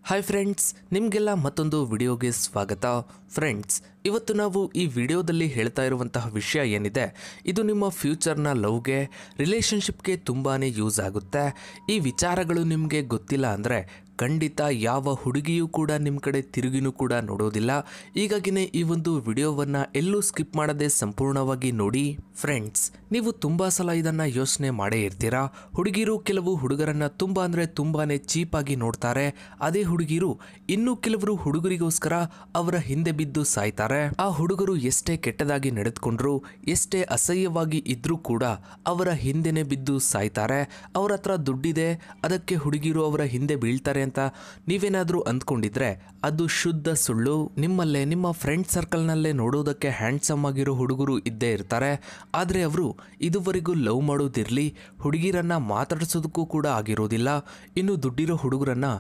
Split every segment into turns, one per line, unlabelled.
Hi friends, ನಿಮಗೆಲ್ಲ ಮತ್ತೊಂದು ವಿಡಿಯೋಗೆ ಸ್ವಾಗತ. ಫ್ರೆಂಡ್ಸ್, ಇವತ್ತು ನಾವು ಈ ವಿಡಿಯೋದಲ್ಲಿ ಹೇಳ್ತಾ ಇರುವಂತಹ ವಿಷಯ ಏನಿದೆ, ಇದು ನಿಮ್ಮ ಫ್ಯೂಚರ್ನ ಲವ್ಗೆ, ರಿಲೇಷನ್ಶಿಪ್ಗೆ ತುಂಬಾ ಯೂಸ್ ಆಗುತ್ತೆ. ಈ ವಿಚಾರಗಳು ನಿಮಗೆ ಗೊತ್ತಿಲ್ಲ ಅಂದರೆ ಖಂಡಿತ ಯಾವ ಹುಡುಗಿಯೂ ಕೂಡ ನಿಮ್ಮ ಕಡೆ ತಿರುಗಿನೂ ಕೂಡ ನೋಡೋದಿಲ್ಲ. ಹೀಗಾಗಿನೇ ಈ ಒಂದು ವಿಡಿಯೋವನ್ನು ಎಲ್ಲೂ ಸ್ಕಿಪ್ ಮಾಡದೆ ಸಂಪೂರ್ಣವಾಗಿ ನೋಡಿ. ಫ್ರೆಂಡ್ಸ್, ನೀವು ತುಂಬ ಸಲ ಇದನ್ನು ಯೋಚನೆ ಮಾಡೇ ಇರ್ತೀರಾ. ಹುಡುಗಿರು ಕೆಲವು ಹುಡುಗರನ್ನು ತುಂಬ ಅಂದರೆ ತುಂಬಾ ಚೀಪಾಗಿ ನೋಡ್ತಾರೆ. ಅದೇ ಹುಡುಗಿರು ಇನ್ನೂ ಕೆಲವರು ಹುಡುಗರಿಗೋಸ್ಕರ ಅವರ ಹಿಂದೆ ಬಿದ್ದು ಸಾಯ್ತಾರೆ. ಆ ಹುಡುಗರು ಎಷ್ಟೇ ಕೆಟ್ಟದಾಗಿ ನಡೆದುಕೊಂಡ್ರು, ಎಷ್ಟೇ ಅಸಹ್ಯವಾಗಿ ಇದ್ರೂ ಕೂಡ ಅವರ ಹಿಂದೆನೆ ಬಿದ್ದು ಸಾಯ್ತಾರೆ. ಅವರ ಹತ್ರ ದುಡ್ಡಿದೆ, ಅದಕ್ಕೆ ಹುಡುಗಿರು ಅವರ ಹಿಂದೆ ಬೀಳ್ತಾರೆ ಅಂತ ನೀವೇನಾದ್ರೂ ಅಂದ್ಕೊಂಡಿದ್ರೆ ಅದು ಶುದ್ಧ ಸುಳ್ಳು. ನಿಮ್ಮಲ್ಲೇ ನಿಮ್ಮ ಫ್ರೆಂಡ್ ಸರ್ಕಲ್ನಲ್ಲೇ ನೋಡೋದಕ್ಕೆ ಹ್ಯಾಂಡ್ಸಮ್ ಆಗಿರೋ ಹುಡುಗರು ಇದ್ದೇ ಇರ್ತಾರೆ. ಆದರೆ ಅವರು ಇದುವರೆಗೂ ಲವ್ ಮಾಡೋದಿರಲಿ, ಹುಡುಗಿರನ್ನ ಮಾತಾಡಿಸೋದಕ್ಕೂ ಕೂಡ ಆಗಿರೋದಿಲ್ಲ. ಇನ್ನು ದುಡ್ಡಿರೋ ಹುಡುಗರನ್ನ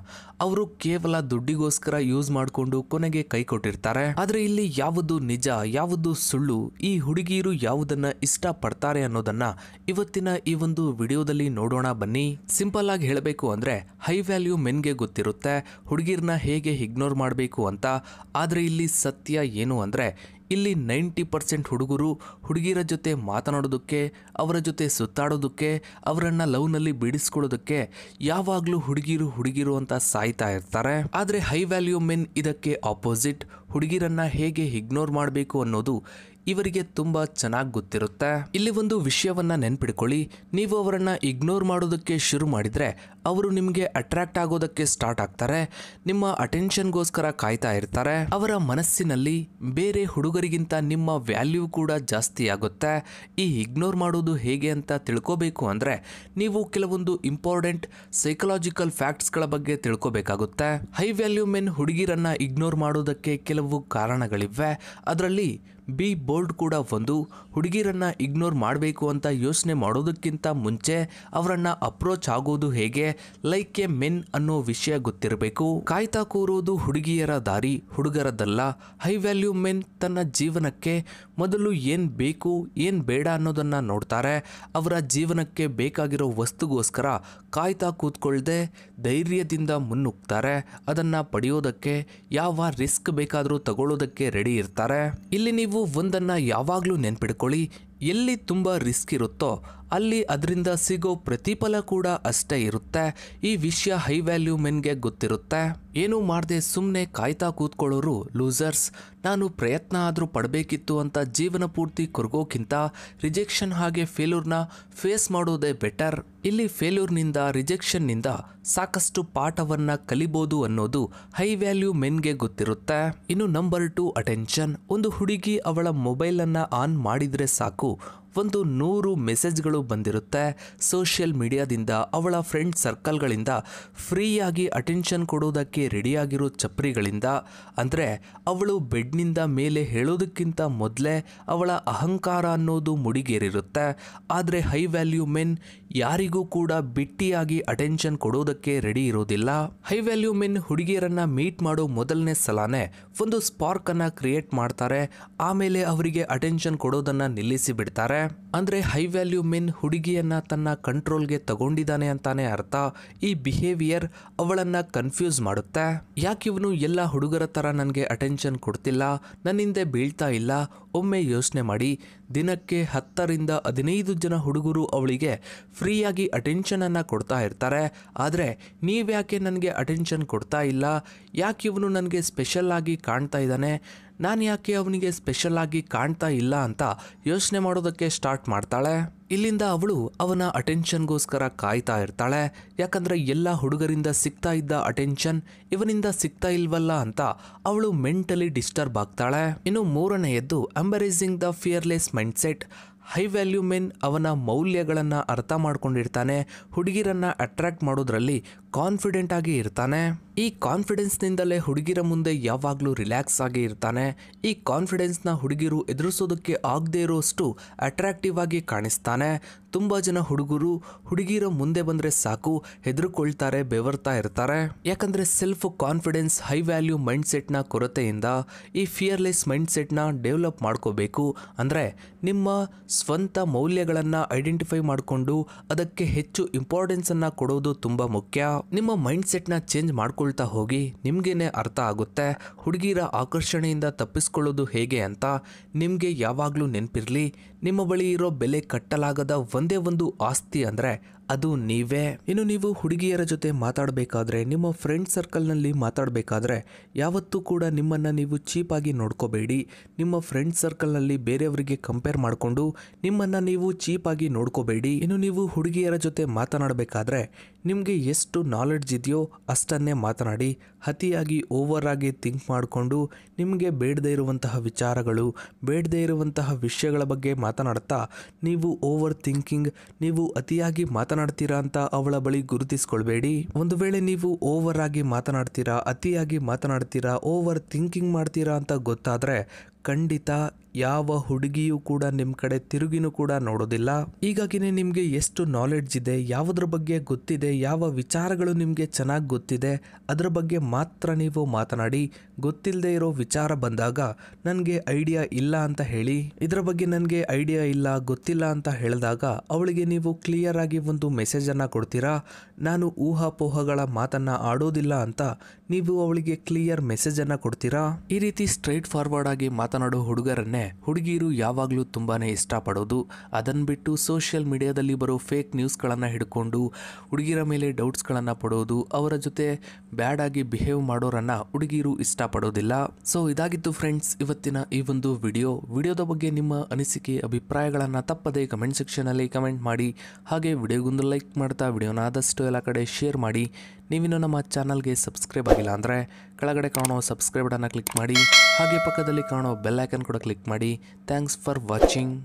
ಅವರು ಕೇವಲ ದುಡ್ಡಿಗೋಸ್ಕರ ಯೂಸ್ ಮಾಡಿಕೊಂಡು ಕೊನೆಗೆ ಕೈ ಕೊಟ್ಟಿರ್ತಾರೆ. ಆದರೆ ಇಲ್ಲಿ ಯಾವುದು ನಿಜ, ಯಾವುದು ಸುಳ್ಳು, ಈ ಹುಡುಗಿಯರು ಯಾವುದನ್ನ ಇಷ್ಟಪಡ್ತಾರೆ ಅನ್ನೋದನ್ನ ಇವತ್ತಿನ ಈ ಒಂದು ವಿಡಿಯೋದಲ್ಲಿ ನೋಡೋಣ ಬನ್ನಿ. ಸಿಂಪಲ್ ಆಗಿ ಹೇಳಬೇಕು ಅಂದ್ರೆ ಹೈ ವ್ಯಾಲ್ಯೂ ಮೆನ್ಗೆ ಗೊತ್ತಿರುತ್ತೆ ಹುಡುಗಿರನ್ನ ಹೇಗೆ ಇಗ್ನೋರ್ ಮಾಡಬೇಕು ಅಂತ. ಆದರೆ ಇಲ್ಲಿ ಸತ್ಯ ಏನು ಅಂದ್ರೆ ಇಲ್ಲಿ 90% ಹುಡುಗರು ಹುಡುಗಿರ ಜೊತೆ ಮಾತನಾಡೋದಕ್ಕೆ, ಅವರ ಜೊತೆ ಸುತ್ತಾಡೋದಕ್ಕೆ, ಅವರನ್ನ ಲವ್ನಲ್ಲಿ ಬಿಡಿಸ್ಕೊಳ್ಳೋದಕ್ಕೆ ಯಾವಾಗಲೂ ಹುಡುಗಿರು ಅಂತ ಸಾಯ್ತಾ ಇರ್ತಾರೆ. ಆದರೆ ಹೈ ವ್ಯಾಲ್ಯೂ ಮೆನ್ ಇದಕ್ಕೆ ಆಪೋಸಿಟ್. ಹುಡುಗಿರನ್ನ ಹೇಗೆ ಇಗ್ನೋರ್ ಮಾಡಬೇಕು ಅನ್ನೋದು ಇವರಿಗೆ ತುಂಬಾ ಚೆನ್ನಾಗಿ ಗೊತ್ತಿರುತ್ತೆ. ಇಲ್ಲಿ ಒಂದು ವಿಷಯವನ್ನ ನೆನ್ಪಿಡ್ಕೊಳ್ಳಿ, ನೀವು ಅವರನ್ನ ಇಗ್ನೋರ್ ಮಾಡೋದಕ್ಕೆ ಶುರು ಮಾಡಿದ್ರೆ ಅವರು ನಿಮಗೆ ಅಟ್ರಾಕ್ಟ್ ಆಗೋದಕ್ಕೆ ಸ್ಟಾರ್ಟ್ ಆಗ್ತಾರೆ. ನಿಮ್ಮ ಅಟೆನ್ಷನ್ಗೋಸ್ಕರ ಕಾಯ್ತಾ ಇರ್ತಾರೆ. ಅವರ ಮನಸ್ಸಿನಲ್ಲಿ ಬೇರೆ ಹುಡುಗರಿಗಿಂತ ನಿಮ್ಮ ವ್ಯಾಲ್ಯೂ ಕೂಡ ಜಾಸ್ತಿ ಆಗುತ್ತೆ. ಈ ಇಗ್ನೋರ್ ಮಾಡೋದು ಹೇಗೆ ಅಂತ ತಿಳ್ಕೋಬೇಕು ಅಂದ್ರೆ ನೀವು ಕೆಲವೊಂದು ಇಂಪಾರ್ಟೆಂಟ್ ಸೈಕಲಾಜಿಕಲ್ ಫ್ಯಾಕ್ಟ್ಸ್ಗಳ ಬಗ್ಗೆ ತಿಳ್ಕೋಬೇಕಾಗುತ್ತೆ. ಹೈ ವ್ಯಾಲ್ಯೂ ಮೆನ್ ಹುಡುಗಿರನ್ನ ಇಗ್ನೋರ್ ಮಾಡೋದಕ್ಕೆ ಕೆಲವು ಕಾರಣಗಳಿವೆ. ಅದರಲ್ಲಿ ಬಿ ಬೋಲ್ಡ್ ಕೂಡ ಒಂದು. ಹುಡುಗಿರನ್ನ ಇಗ್ನೋರ್ ಮಾಡಬೇಕು ಅಂತ ಯೋಚನೆ ಮಾಡೋದಕ್ಕಿಂತ ಮುಂಚೆ ಅವರನ್ನ ಅಪ್ರೋಚ್ ಆಗೋದು ಹೇಗೆ, ಲೈಕ್ ಎ ಮೆನ್ ಅನ್ನೋ ವಿಷಯ ಗೊತ್ತಿರಬೇಕು. ಕಾಯ್ತಾ ಕೂರೋದು ಹುಡುಗಿಯರ ದಾರಿ, ಹುಡುಗರದಲ್ಲ. ಹೈ ವ್ಯಾಲ್ಯೂ ಮೆನ್ ತನ್ನ ಜೀವನಕ್ಕೆ ಮೊದಲು ಏನ್ ಬೇಕು ಏನ್ ಬೇಡ ಅನ್ನೋದನ್ನ ನೋಡ್ತಾರೆ. ಅವರ ಜೀವನಕ್ಕೆ ಬೇಕಾಗಿರೋ ವಸ್ತುಗೋಸ್ಕರ ಕಾಯ್ತಾ ಕೂತ್ಕೊಳ್ದೆ ಧೈರ್ಯದಿಂದ ಮುನ್ನುಗ್ತಾರೆ. ಅದನ್ನ ಪಡೆಯೋದಕ್ಕೆ ಯಾವ ರಿಸ್ಕ್ ಬೇಕಾದರೂ ತಗೊಳ್ಳೋದಕ್ಕೆ ರೆಡಿ ಇರ್ತಾರೆ. ಇಲ್ಲಿ ನೀವು ಒಂದನ್ನ ಯಾವಾಗ್ಲೂ ನೆನ್ಪಿಡ್ಕೊಳ್ಳಿ, ಎಲ್ಲಿ ತುಂಬಾ ರಿಸ್ಕ್ ಇರುತ್ತೋ ಅಲ್ಲಿ ಅದರಿಂದ ಸಿಗೋ ಪ್ರತಿಫಲ ಕೂಡ ಅಷ್ಟೇ ಇರುತ್ತೆ. ಈ ವಿಷಯ ಹೈ ವ್ಯಾಲ್ಯೂ ಮೆನ್ಗೆ ಗೊತ್ತಿರುತ್ತೆ. ಏನೂ ಮಾಡದೆ ಸುಮ್ಮನೆ ಕಾಯ್ತಾ ಕೂತ್ಕೊಳ್ಳೋರು ಲೂಸರ್ಸ್. ನಾನು ಪ್ರಯತ್ನ ಆದರೂ ಪಡಬೇಕಿತ್ತು ಅಂತ ಜೀವನ ಪೂರ್ತಿ ಕೊರಗೋಕ್ಕಿಂತ ರಿಜೆಕ್ಷನ್ ಹಾಗೆ ಫೇಲ್ಯೂರ್ನ ಫೇಸ್ ಮಾಡೋದೇ ಬೆಟರ್. ಇಲ್ಲಿ ಫೇಲ್ಯೂರ್ನಿಂದ, ರಿಜೆಕ್ಷನ್ನಿಂದ ಸಾಕಷ್ಟು ಪಾಠವನ್ನ ಕಲಿಬೋದು ಅನ್ನೋದು ಹೈ ವ್ಯಾಲ್ಯೂ ಮೆನ್ಗೆ ಗೊತ್ತಿರುತ್ತೆ. ಇನ್ನು ನಂಬರ್ 2, ಅಟೆನ್ಷನ್. ಒಂದು ಹುಡುಗಿ ಅವಳ ಮೊಬೈಲನ್ನು ಆನ್ ಮಾಡಿದ್ರೆ ಸಾಕು, ಒಂದು 100 ಮೆಸೇಜ್ಗಳು ಬಂದಿರುತ್ತೆ. ಸೋಷಿಯಲ್ ಮೀಡಿಯಾದಿಂದ, ಅವಳ ಫ್ರೆಂಡ್ ಸರ್ಕಲ್ಗಳಿಂದ, ಫ್ರೀಯಾಗಿ ಅಟೆನ್ಷನ್ ಕೊಡೋದಕ್ಕೆ ರೆಡಿಯಾಗಿರೋ ಚಪ್ರಿಗಳಿಂದ. ಅಂದರೆ ಅವಳು ಬೆಡ್ನಿಂದ ಮೇಲೆ ಹೇಳೋದಕ್ಕಿಂತ ಮೊದಲೇ ಅವಳ ಅಹಂಕಾರ ಅನ್ನೋದು ಮುಡಿಗೇರಿರುತ್ತೆ. ಆದರೆ ಹೈ ವ್ಯಾಲ್ಯೂ ಮೆನ್ ಯಾರಿಗೂ ಕೂಡ ಬಿಟ್ಟಿಯಾಗಿ ಅಟೆನ್ಷನ್ ಕೊಡೋದಕ್ಕೆ ರೆಡಿ ಇರೋದಿಲ್ಲ. ಹೈ ವ್ಯಾಲ್ಯೂ ಮೆನ್ ಹುಡುಗಿಯರನ್ನ ಮೀಟ್ ಮಾಡೋ ಮೊದಲನೇ ಸಲನೇ ಒಂದು ಸ್ಪಾರ್ಕ್ ಅನ್ನ ಕ್ರಿಯೇಟ್ ಮಾಡ್ತಾರೆ. ಆಮೇಲೆ ಅವರಿಗೆ ಅಟೆನ್ಷನ್ ಕೊಡೋದನ್ನ ನಿಲ್ಲಿಸಿ ಬಿಡ್ತಾರೆ. ಅಂದ್ರೆ ಹೈ ವ್ಯಾಲ್ಯೂ ಮೆನ್ ಹುಡುಗಿಯನ್ನ ತನ್ನ ಕಂಟ್ರೋಲ್ಗೆ ತಗೊಂಡಿದ್ದಾನೆ ಅಂತಾನೆ ಅರ್ಥ. ಈ ಬಿಹೇವಿಯರ್ ಅವಳನ್ನ ಕನ್ಫ್ಯೂಸ್ ಮಾಡುತ್ತೆ. ಯಾಕಿವನು ಎಲ್ಲ ಹುಡುಗರ ತರ ನನಗೆ ಅಟೆನ್ಷನ್ ಕೊಡ್ತಿಲ್ಲ, ನನ್ನಿಂದ ಬೀಳ್ತಾ ಇಲ್ಲ? ಒಮ್ಮೆ ಯೋಚನೆ ಮಾಡಿ, ದಿನಕ್ಕೆ 10ರಿಂದ 15 ಜನ ಹುಡುಗರು ಅವಳಿಗೆ ಫ್ರೀಯಾಗಿ ಅಟೆನ್ಷನ್ ಅನ್ನ ಕೊಡ್ತಾ ಇರ್ತಾರೆ. ಆದರೆ ನೀವ್ಯಾಕೆ ನನಗೆ ಅಟೆನ್ಷನ್ ಕೊಡ್ತಾ ಇಲ್ಲ? ಯಾಕಿವನು ನನಗೆ ಸ್ಪೆಷಲ್ ಆಗಿ ಕಾಣ್ತಾ ಇದ್ದಾನೆ, ನಾನು ಯಾಕೆ ಅವನಿಗೆ ಸ್ಪೆಷಲ್ ಆಗಿ ಕಾಣ್ತಾ ಇಲ್ಲ ಅಂತ ಯೋಚನೆ ಮಾಡೋದಕ್ಕೆ ಸ್ಟಾರ್ಟ್ ಮಾಡ್ತಾಳೆ. ಇಲ್ಲಿಂದ ಅವಳು ಅವನ ಅಟೆನ್ಷನ್ಗೋಸ್ಕರ ಕಾಯ್ತಾ ಇರ್ತಾಳೆ. ಯಾಕಂದ್ರೆ ಎಲ್ಲ ಹುಡುಗರಿಂದ ಸಿಗ್ತಾ ಇದ್ದ ಅಟೆನ್ಷನ್ ಇವನಿಂದ ಸಿಗ್ತಾ ಇಲ್ವಲ್ಲ ಅಂತ ಅವಳು ಮೆಂಟಲಿ ಡಿಸ್ಟರ್ಬ್ ಆಗ್ತಾಳೆ. ಇನ್ನು 3ನೇಯದ್ದು, embracing the fearless mindset. High value men ಅವನ ಮೌಲ್ಯಗಳನ್ನು ಅರ್ಥ ಮಾಡ್ಕೊಂಡಿರ್ತಾನೆ. ಹುಡುಗಿರನ್ನ ಅಟ್ರಾಕ್ಟ್ ಮಾಡೋದ್ರಲ್ಲಿ ಕಾನ್ಫಿಡೆಂಟ್ ಆಗಿ ಇರ್ತಾನೆ. ಈ ಕಾನ್ಫಿಡೆನ್ಸ್ನಿಂದಲೇ ಹುಡುಗಿರ ಮುಂದೆ ಯಾವಾಗಲೂ ರಿಲ್ಯಾಕ್ಸ್ ಆಗಿ ಇರ್ತಾನೆ. ಈ ಕಾನ್ಫಿಡೆನ್ಸ್ನ ಹುಡುಗಿರು ಎದುರಿಸೋದಕ್ಕೆ ಆಗದೆ ಇರೋಷ್ಟು ಅಟ್ರಾಕ್ಟಿವ್ ಆಗಿ ಕಾಣಿಸ್ತಾನೆ. ತುಂಬ ಜನ ಹುಡುಗರು ಹುಡುಗಿರ ಮುಂದೆ ಬಂದರೆ ಸಾಕು ಹೆದರ್ಕೊಳ್ತಾರೆ, ಬೆವರ್ತಾ ಇರ್ತಾರೆ. ಯಾಕಂದರೆ ಸೆಲ್ಫ್ ಕಾನ್ಫಿಡೆನ್ಸ್ ಹೈ ವ್ಯಾಲ್ಯೂ ಮೈಂಡ್ಸೆಟ್ನ ಕೊರತೆಯಿಂದ ಈ ಫಿಯರ್ಲೆಸ್ ಮೈಂಡ್ಸೆಟ್ನ ಡೆವಲಪ್ ಮಾಡ್ಕೋಬೇಕು. ಅಂದರೆ ನಿಮ್ಮ ಸ್ವಂತ ಮೌಲ್ಯಗಳನ್ನು ಐಡೆಂಟಿಫೈ ಮಾಡಿಕೊಂಡು ಅದಕ್ಕೆ ಹೆಚ್ಚು ಇಂಪಾರ್ಟೆನ್ಸನ್ನು ಕೊಡೋದು ತುಂಬ ಮುಖ್ಯ. ನಿಮ್ಮ ಮೈಂಡ್ ಸೆಟ್ನ ಚೇಂಜ್ ಮಾಡ್ಕೊಳ್ತಾ ಹೋಗಿ ನಿಮ್ಗೇನೆ ಅರ್ಥ ಆಗುತ್ತೆ ಹುಡುಗಿರ ಆಕರ್ಷಣೆಯಿಂದ ತಪ್ಪಿಸ್ಕೊಳ್ಳೋದು ಹೇಗೆ ಅಂತ. ನಿಮ್ಗೆ ಯಾವಾಗ್ಲೂ ನೆನಪಿರ್ಲಿ, ನಿಮ್ಮ ಬಳಿ ಇರೋ ಬೆಲೆ ಕಟ್ಟಲಾಗದ ಒಂದೇ ಒಂದು ಆಸ್ತಿ ಅಂದ್ರೆ ಅದು ನೀವೇ. ಇನ್ನು ನೀವು ಹುಡುಗಿಯರ ಜೊತೆ ಮಾತಾಡಬೇಕಾದ್ರೆ, ನಿಮ್ಮ ಫ್ರೆಂಡ್ ಸರ್ಕಲ್ನಲ್ಲಿ ಮಾತಾಡಬೇಕಾದ್ರೆ ಯಾವತ್ತೂ ಕೂಡ ನಿಮ್ಮನ್ನು ನೀವು ಚೀಪಾಗಿ ನೋಡ್ಕೋಬೇಡಿ. ನಿಮ್ಮ ಫ್ರೆಂಡ್ ಸರ್ಕಲ್ನಲ್ಲಿ ಬೇರೆಯವರಿಗೆ ಕಂಪೇರ್ ಮಾಡಿಕೊಂಡು ನಿಮ್ಮನ್ನು ನೀವು ಚೀಪಾಗಿ ನೋಡ್ಕೋಬೇಡಿ. ಇನ್ನು ನೀವು ಹುಡುಗಿಯರ ಜೊತೆ ಮಾತನಾಡಬೇಕಾದ್ರೆ ನಿಮಗೆ ಎಷ್ಟು ನಾಲೆಡ್ಜ್ ಇದೆಯೋ ಅಷ್ಟನ್ನೇ ಮಾತನಾಡಿ. ಅತಿಯಾಗಿ ಓವರ್ ಆಗಿ ಥಿಂಕ್ ಮಾಡಿಕೊಂಡು ನಿಮಗೆ ಬೇಡದೇ ಇರುವಂತಹ ವಿಚಾರಗಳು, ಬೇಡದೇ ಇರುವಂತಹ ವಿಷಯಗಳ ಬಗ್ಗೆ ಮಾತನಾಡ್ತಾ ನೀವು ಓವರ್ ಥಿಂಕಿಂಗ್, ನೀವು ಅತಿಯಾಗಿ ಮಾತನಾಡ್ತೀರಾ ಅಂತ ಅವಳ ಬಳಿ ಗುರುತಿಸ್ಕೊಳ್ಬೇಡಿ. ಒಂದು ವೇಳೆ ನೀವು ಓವರ್ ಆಗಿ ಮಾತನಾಡ್ತೀರಾ, ಅತಿಯಾಗಿ ಮಾತನಾಡ್ತೀರಾ, ಓವರ್ ಥಿಂಕಿಂಗ್ ಮಾಡ್ತೀರಾ ಅಂತ ಗೊತ್ತಾದ್ರೆ ಖಂಡಿತ ಯಾವ ಹುಡುಗಿಯೂ ಕೂಡ ನಿಮ್ಮ ಕಡೆ ತಿರುಗಿನೂ ಕೂಡ ನೋಡೋದಿಲ್ಲ. ಹೀಗಾಗಿನೇ ನಿಮಗೆ ಎಷ್ಟು ನಾಲೆಡ್ಜ್ ಇದೆ, ಯಾವುದ್ರ ಬಗ್ಗೆ ಗೊತ್ತಿದೆ, ಯಾವ ವಿಚಾರಗಳು ನಿಮಗೆ ಚೆನ್ನಾಗಿ ಗೊತ್ತಿದೆ ಅದರ ಬಗ್ಗೆ ಮಾತ್ರ ನೀವು ಮಾತನಾಡಿ. ಗೊತ್ತಿಲ್ಲದೆ ಇರೋ ವಿಚಾರ ಬಂದಾಗ ನನಗೆ ಐಡಿಯಾ ಇಲ್ಲ ಅಂತ ಹೇಳಿ. ಇದರ ಬಗ್ಗೆ ನನಗೆ ಐಡಿಯಾ ಇಲ್ಲ, ಗೊತ್ತಿಲ್ಲ ಅಂತ ಹೇಳಿದಾಗ ಅವಳಿಗೆ ನೀವು ಕ್ಲಿಯರ್ ಆಗಿ ಒಂದು ಮೆಸೇಜನ್ನು ಕೊಡ್ತೀರಾ. ನಾನು ಊಹಾಪೋಹಗಳ ಮಾತನ್ನ ಆಡೋದಿಲ್ಲ ಅಂತ ನೀವು ಅವಳಿಗೆ ಕ್ಲಿಯರ್ ಮೆಸೇಜನ್ನು ಕೊಡ್ತೀರಾ. ಈ ರೀತಿ ಸ್ಟ್ರೈಟ್ ಫಾರ್ವರ್ಡ್ ಆಗಿ ಮಾತನಾಡೋ ಹುಡುಗರನ್ನೇ ಹುಡುಗಿಯರು ಯಾವಾಗಲೂ ತುಂಬಾನೇ ಇಷ್ಟಪಡೋದು. ಅದನ್ನು ಬಿಟ್ಟು ಸೋಷಿಯಲ್ ಮೀಡಿಯಾದಲ್ಲಿ ಬರೋ ಫೇಕ್ ನ್ಯೂಸ್ಗಳನ್ನು ಹಿಡ್ಕೊಂಡು ಹುಡುಗಿಯರ ಮೇಲೆ ಡೌಟ್ಸ್ಗಳನ್ನು ಪಡೋದು, ಅವರ ಜೊತೆ ಬ್ಯಾಡ್ ಆಗಿ ಬಿಹೇವ್ ಮಾಡೋರನ್ನ ಹುಡುಗಿಯರು ಇಷ್ಟಪಡೋದಿಲ್ಲ. ಸೊ ಇದಾಗಿತ್ತು ಫ್ರೆಂಡ್ಸ್ ಇವತ್ತಿನ ಈ ಒಂದು ವಿಡಿಯೋದ ಬಗ್ಗೆ ನಿಮ್ಮ ಅನಿಸಿಕೆ ಅಭಿಪ್ರಾಯಗಳನ್ನು ತಪ್ಪದೆ ಕಮೆಂಟ್ ಸೆಕ್ಷನಲ್ಲಿ ಕಮೆಂಟ್ ಮಾಡಿ. ಹಾಗೆ ವಿಡಿಯೋಗೊಂದು ಲೈಕ್ ಮಾಡ್ತಾ ವಿಡಿಯೋನ ಆದಷ್ಟು ಎಲ್ಲ ಕಡೆ ಶೇರ್ ಮಾಡಿ. ನೀವಿನ್ನೂ ನಮ್ಮ ಚಾನಲ್ಗೆ ಸಬ್ಸ್ಕ್ರೈಬ್ ಆಗಿಲ್ಲ ಅಂದರೆ ಕೆಳಗಡೆ ಕಾಣೋ ಸಬ್ಸ್ಕ್ರೈಬ್ ಬಟನ್ನ ಕ್ಲಿಕ್ ಮಾಡಿ. ಹಾಗೆ ಪಕ್ಕದಲ್ಲಿ ಕಾಣೋ ಬೆಲ್ ಐಕನ್ ಕೂಡ ಕ್ಲಿಕ್ ಮಾಡಿ. Thanks for watching.